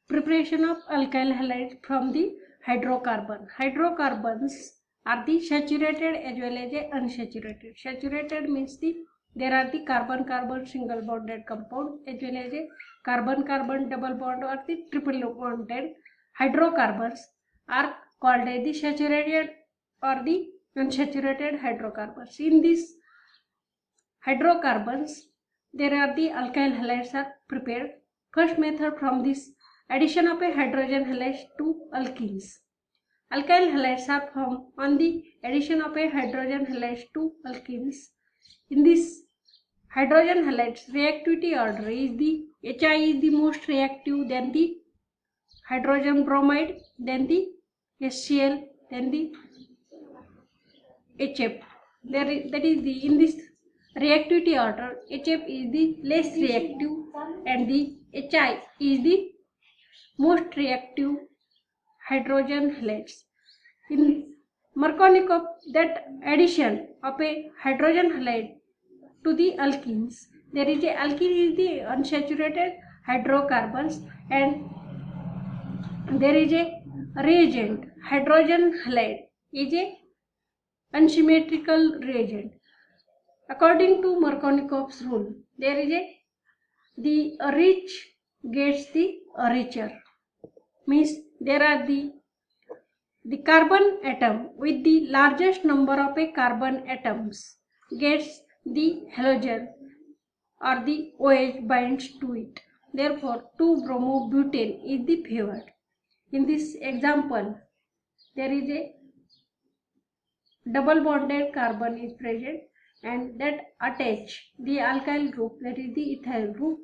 Preparation of alkyl halides from the hydrocarbon. Hydrocarbons are the saturated as well as unsaturated. Saturated means there are the carbon-carbon single bonded compound as well as a carbon-carbon double bond or the triple bonded. Hydrocarbons are called as the saturated or the unsaturated hydrocarbons. In these hydrocarbons, there are the alkyl halides are prepared. First method from this addition of a hydrogen halides to alkenes. Alkyl halides are formed on the addition of a hydrogen halides to alkenes. In this hydrogen halides reactivity order is the Hi is the most reactive, then the hydrogen bromide, then the HCl, then the HF. That is the in this reactivity order, HF is the less reactive and the Hi is the most reactive hydrogen halides. In Markovnikov, that addition of a hydrogen halide to the alkenes, there is a alkene is the unsaturated hydrocarbons and there is a reagent hydrogen halide is a unsymmetrical reagent. According to Markovnikov's rule, there is a the rich gets the richer, means there are the carbon atom with the largest number of a carbon atoms gets the halogen or the OH binds to it. Therefore, 2-bromobutane is the favored. In this example, there is a double bonded carbon is present and that attach the alkyl group, that is the ethyl group,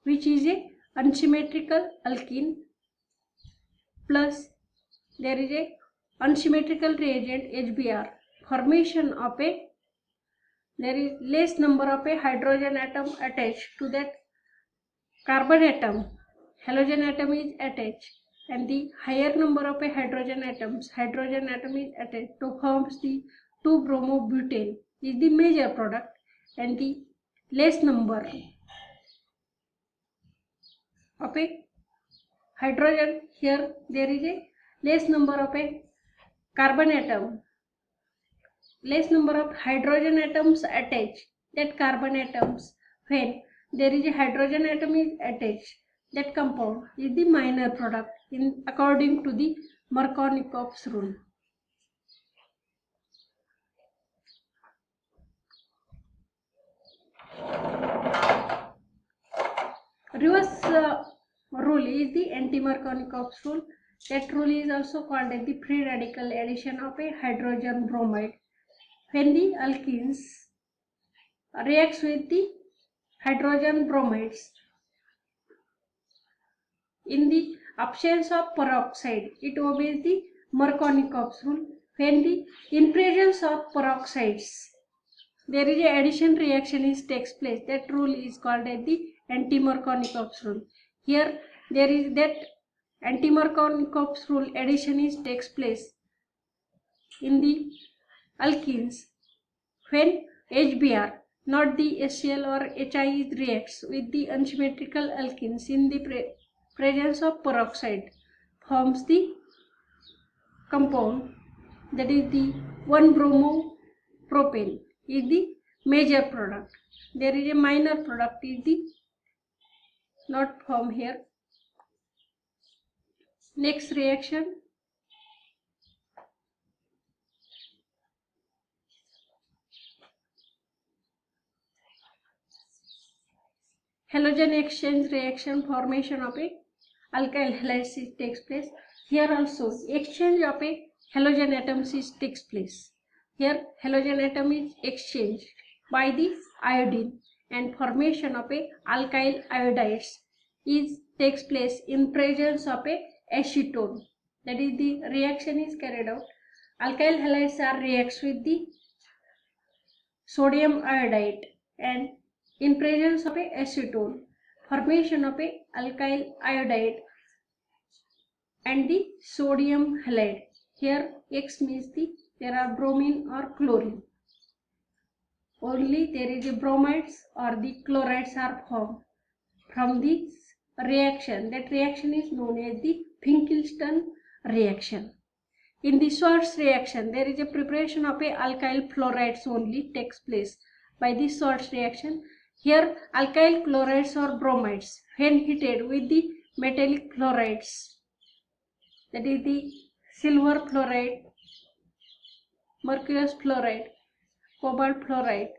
which is a unsymmetrical alkene, plus there is a unsymmetrical reagent HBr, formation of a there is less number of a hydrogen atom attached to that carbon atom, halogen atom is attached and the higher number of a hydrogen atom is attached to forms the 2-bromobutane is the major product and the less number of a hydrogen, here there is a less number of a carbon atom, less number of hydrogen atoms attached that carbon atoms, when there is a hydrogen atom is attached, that compound is the minor product in according to the Markovnikov's rule. Reverse rule is the anti-Markovnikov's rule. That rule is also called as the free radical addition of a hydrogen bromide. When the alkenes reacts with the hydrogen bromides, in the absence of peroxide, it obeys the Markovnikov's rule. When in presence of peroxides, there is a addition reaction takes place. That rule is called as the anti-Markovnikov's rule. Here there is that anti-Markovnikov's rule addition takes place in the alkenes when HBr, not the HCl or HI, reacts with the unsymmetrical alkenes in the presence of peroxide, forms the compound, that is the 1-bromopropane is the major product. There is a minor product is the not formed here. Next reaction, halogen exchange reaction, formation of a alkyl halides takes place. Here also exchange of a halogen atoms takes place. Here halogen atom is exchanged by the iodine and formation of a alkyl iodides takes place in presence of a acetone. That is the reaction is carried out. Alkyl halides are reacts with the sodium iodide and in presence of a acetone, formation of a alkyl iodide and the sodium halide. Here X means there are bromine or chlorine. Only there is a bromides or the chlorides are formed from this reaction. That reaction is known as the Finkelstein reaction. In the Schwartz reaction, there is a preparation of a alkyl fluorides only takes place by the Schwartz reaction. Here, alkyl chlorides or bromides, when heated with the metallic fluorides, that is the silver fluoride, mercurous fluoride, cobalt fluoride,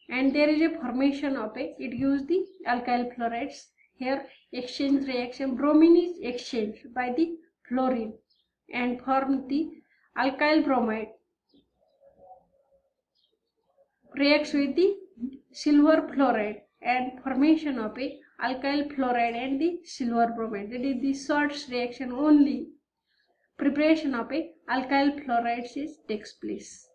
and there is a formation of it gives the alkyl fluorides. Here, exchange reaction, bromine is exchanged by the fluorine and form the alkyl bromide, reacts with the silver fluoride and formation of a alkyl fluoride and the silver bromide. That is the Schwartz reaction only. Preparation of a alkyl fluorides takes place.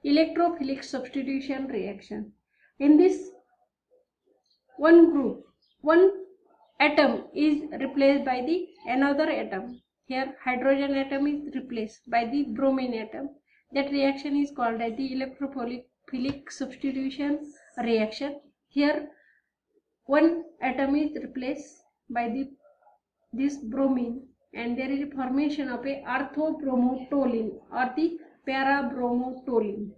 Electrophilic substitution reaction. In this, one atom is replaced by the another atom. Here, hydrogen atom is replaced by the bromine atom. That reaction is called as the electrophilic substitution reaction. Here, one atom is replaced by this bromine, and there is a formation of a orthobromotoluene or the parabromotoluene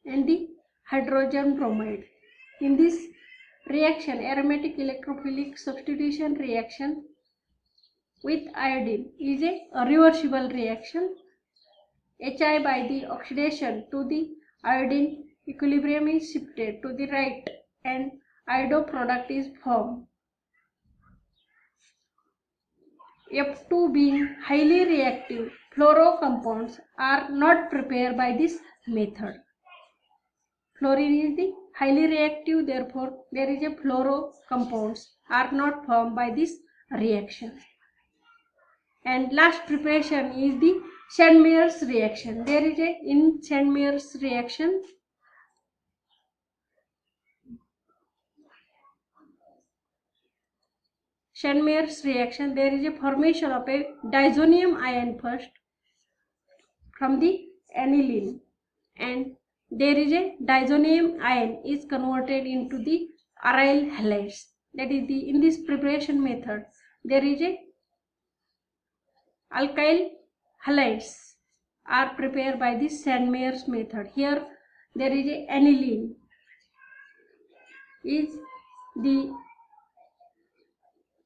and the hydrogen bromide. In this reaction, aromatic electrophilic substitution reaction with iodine is a reversible reaction. Hi by the oxidation to the iodine, equilibrium is shifted to the right and iodo product is formed. F2 being highly reactive, fluoro compounds are not prepared by this method. Fluorine is the highly reactive, therefore there is a fluoro compounds are not formed by this reaction. And last preparation is the Sandmeyer's reaction. There is a in Sandmeyer's reaction, there is a formation of a diazonium ion first from the aniline, and there is a diazonium ion is converted into the aryl halides. That is the in this preparation method there is a alkyl halides are prepared by the Sandmeyer's method. Here there is a aniline is the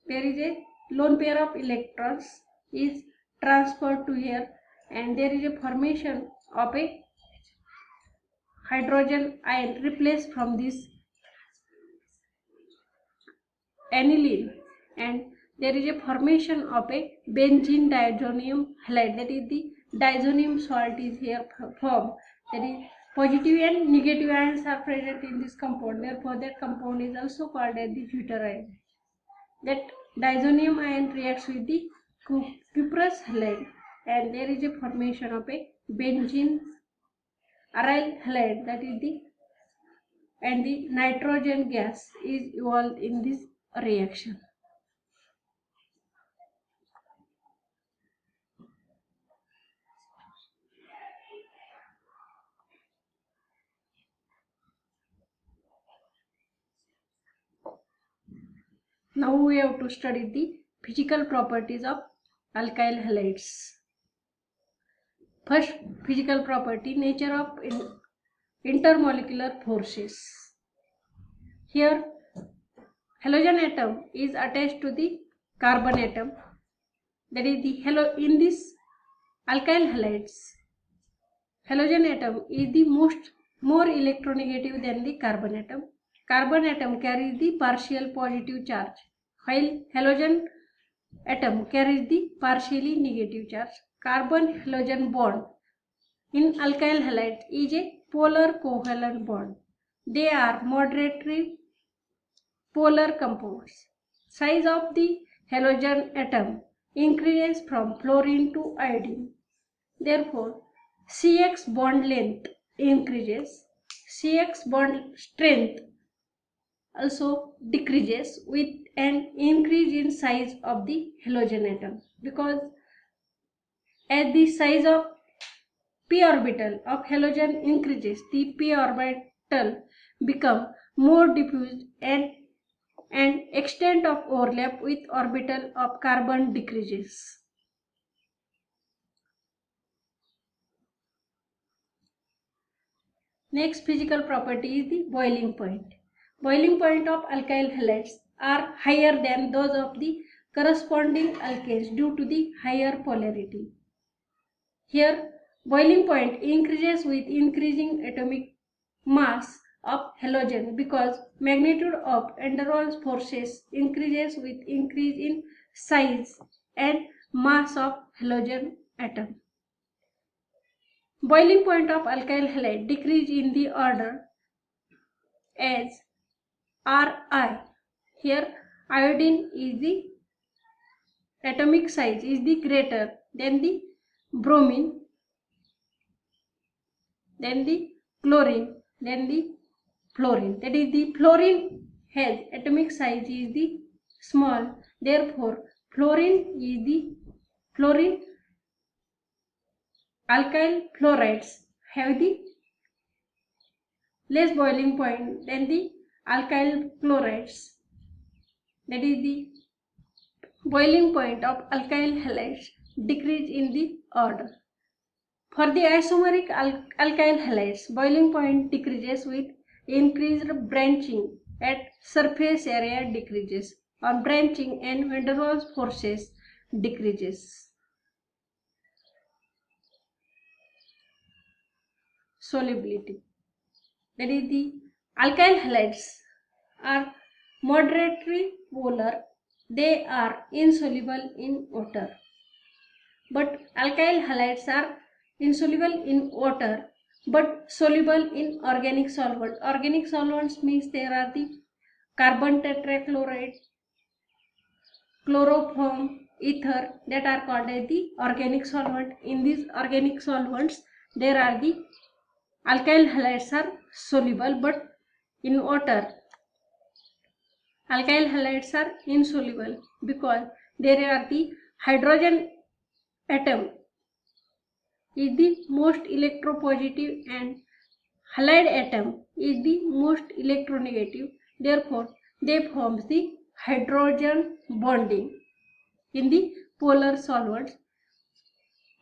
there is a lone pair of electrons is transferred to here, and there is a formation of a hydrogen ion replaced from this aniline, and there is a formation of a benzene diazonium halide. That is the diazonium salt is here formed. That is positive and negative ions are present in this compound. Therefore, that compound is also called as the deuterium. That diazonium ion reacts with the cuprous halide, and there is a formation of a benzene aryl halide. That is the and the nitrogen gas is evolved in this reaction. Now we have to study the physical properties of alkyl halides. First physical property, nature of intermolecular forces. Here halogen atom is attached to the carbon atom. That is the in this alkyl halides, halogen atom is the more electronegative than the carbon atom. Carbon atom carries the partial positive charge, while halogen atom carries the partially negative charge. Carbon halogen bond in alkyl halides is a polar covalent bond. They are moderately polar compounds. Size of the halogen atom increases from fluorine to iodine. Therefore, CX bond length increases, CX bond strength also decreases with and increase in size of the halogen atom, because as the size of p orbital of halogen increases, the p orbital become more diffused and extent of overlap with orbital of carbon decreases. Next physical property is the boiling point. Boiling point of alkyl halides are higher than those of the corresponding alkanes due to the higher polarity. Here, boiling point increases with increasing atomic mass of halogen because magnitude of van der Waals forces increases with increase in size and mass of halogen atom. Boiling point of alkyl halide decrease in the order as Ri. Here, iodine is the atomic size is the greater than the bromine, then the chlorine, then the fluorine. That is, the fluorine has atomic size is the small. Therefore, fluorine alkyl fluorides have the less boiling point than the alkyl chlorides. That is, the boiling point of alkyl halides decrease in the order. For the isomeric alkyl halides, boiling point decreases with increased branching at surface area decreases, or branching and van der Waals forces decreases. Solubility. That is, the alkyl halides are moderately polar. They are insoluble in water. But alkyl halides are insoluble in water but soluble in organic solvent. Organic solvents means there are the carbon tetrachloride, chloroform, ether, that are called as the organic solvent. In these organic solvents, there are the alkyl halides are soluble, but in water alkyl halides are insoluble because there are the hydrogen atom is the most electropositive and halide atom is the most electronegative. Therefore, they forms the hydrogen bonding in the polar solvents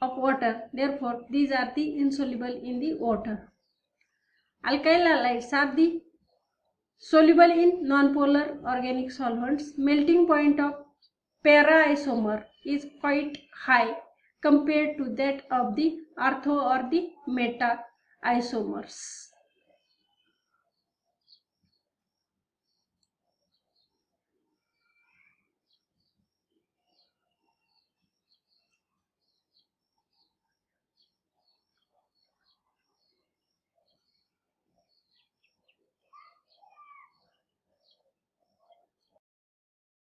of water. Therefore, these are the insoluble in the water. Alkyl halides are the soluble in nonpolar organic solvents. Melting point of para isomer is quite high compared to that of the ortho or the meta isomers.